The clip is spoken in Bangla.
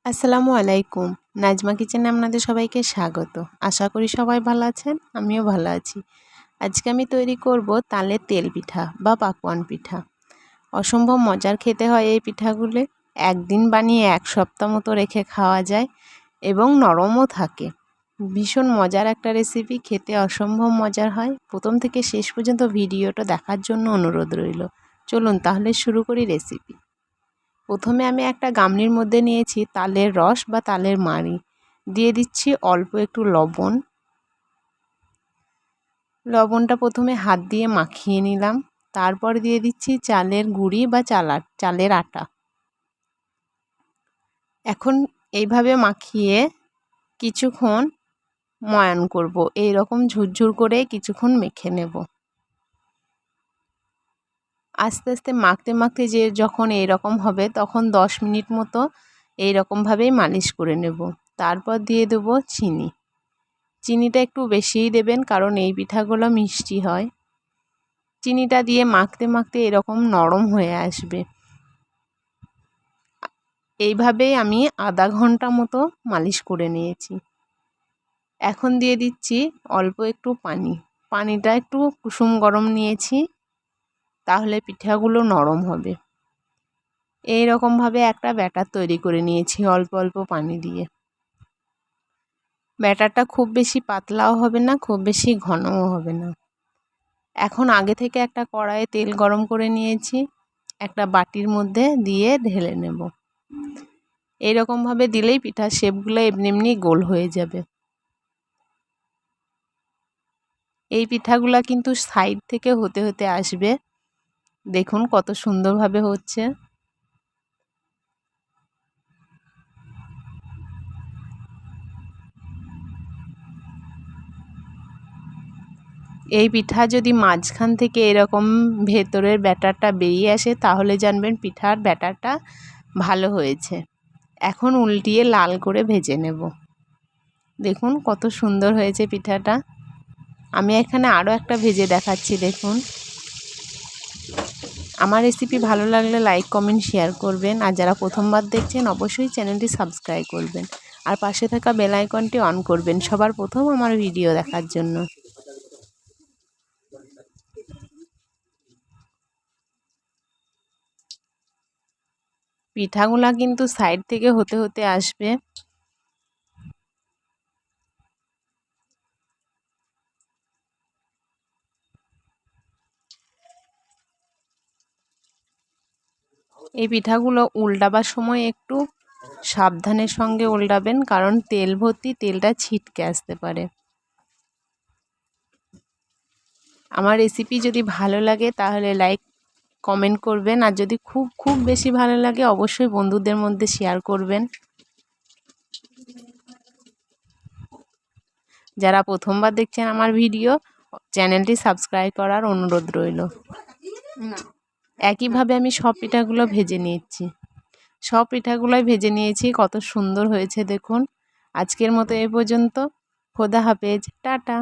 আসসালামু আলাইকুম। নাজমা কিচেনে আপনাদের সবাইকে স্বাগত। আশা করি সবাই ভালো আছেন, আমিও ভালো আছি। আজকে আমি তৈরি করব তালের তেল পিঠা বা পাকোয়ান পিঠা। অসম্ভব মজার খেতে হয় এই পিঠাগুলো। একদিন বানিয়ে এক সপ্তাহ মতো রেখে খাওয়া যায় এবং নরমও থাকে। ভীষণ মজার একটা রেসিপি, খেতে অসম্ভব মজার হয়। প্রথম থেকে শেষ পর্যন্ত ভিডিওটা দেখার জন্য অনুরোধ রইল। চলুন তাহলে শুরু করি রেসিপি। প্রথমে আমি একটা গামলির মধ্যে নিয়েছি তালের রস বা তালের মাড়ি, দিয়ে দিচ্ছি অল্প একটু লবণ। লবণটা প্রথমে হাত দিয়ে মাখিয়ে নিলাম, তারপর দিয়ে দিচ্ছি চালের গুঁড়ি বা চালের আটা। এখন এইভাবে মাখিয়ে কিছুক্ষণ ময়ান করব, এইরকম ঝুরঝুর করে কিছুক্ষণ মেখে নেব। আস্তে আস্তে মাখতে মাখতে যখন এইরকম হবে তখন 10 মিনিট মতো এইরকমভাবেই মালিশ করে নেব। তারপর দিয়ে দেবো চিনি। চিনিটা একটু বেশিই দেবেন, কারণ এই পিঠাগুলো মিষ্টি হয়। চিনিটা দিয়ে মাখতে মাখতে এরকম নরম হয়ে আসবে। এইভাবেই আমি আধা ঘন্টা মতো মালিশ করে নিয়েছি। এখন দিয়ে দিচ্ছি অল্প একটু পানি। পানিটা একটু কুসুম গরম নিয়েছি, তাহলে পিঠাগুলো নরম হবে। এই রকমভাবে একটা ব্যাটার তৈরি করে নিয়েছি অল্প অল্প পানি দিয়ে। ব্যাটারটা খুব বেশি পাতলাও হবে না, খুব বেশি ঘনও হবে না। এখন আগে থেকে একটা কড়াইয়ে তেল গরম করে নিয়েছি, একটা বাটির মধ্যে দিয়ে ঢেলে নেব। এইরকমভাবে দিলেই পিঠার শেপগুলো এমনি এমনি গোল হয়ে যাবে। এই পিঠাগুলা কিন্তু সাইড থেকে হতে হতে আসবে। দেখুন কত সুন্দরভাবে হচ্ছে। এই পিঠা যদি মাঝখান থেকে এরকম ভেতরের ব্যাটারটা বেরিয়ে আসে, তাহলে জানবেন পিঠার ব্যাটারটা ভালো হয়েছে। এখন উল্টিয়ে লাল করে ভেজে নেব। দেখুন কত সুন্দর হয়েছে পিঠাটা। আমি এখানে আরও একটা ভেজে দেখাচ্ছি, দেখুন। আমার রেসিপি ভালো লাগলে লাইক কমেন্ট শেয়ার করবেন, আর যারা প্রথমবার দেখছেন অবশ্যই চ্যানেলটি সাবস্ক্রাইব করবেন, আর পাশে থাকা বেল আইকনটি অন করবেন সবার প্রথম আমার ভিডিও দেখার জন্য। পিঠাগুলা কিন্তু সাইড থেকে হতে হতে আসবে। এই পিঠাগুলো উল্টাবার সময় একটু সাবধানের সঙ্গে উল্টাবেন, কারণ তেল ভর্তি, তেলটা ছিটকে আসতে পারে। আমার রেসিপি যদি ভালো লাগে তাহলে লাইক কমেন্ট করবেন, আর যদি খুব খুব বেশি ভালো লাগে অবশ্যই বন্ধুদের মধ্যে শেয়ার করবেন। যারা প্রথমবার দেখছেন আমার ভিডিও, চ্যানেলটি সাবস্ক্রাইব করার অনুরোধ রইল। একইভাবে আমি সব পিঠাগুলো ভেজে নিচ্ছি। সব পিঠাগুলোই ভেজে নিয়েছি, কত সুন্দর হয়েছে দেখুন। আজকের মতো এ পর্যন্ত। খোদা হাফেজ, টাটা।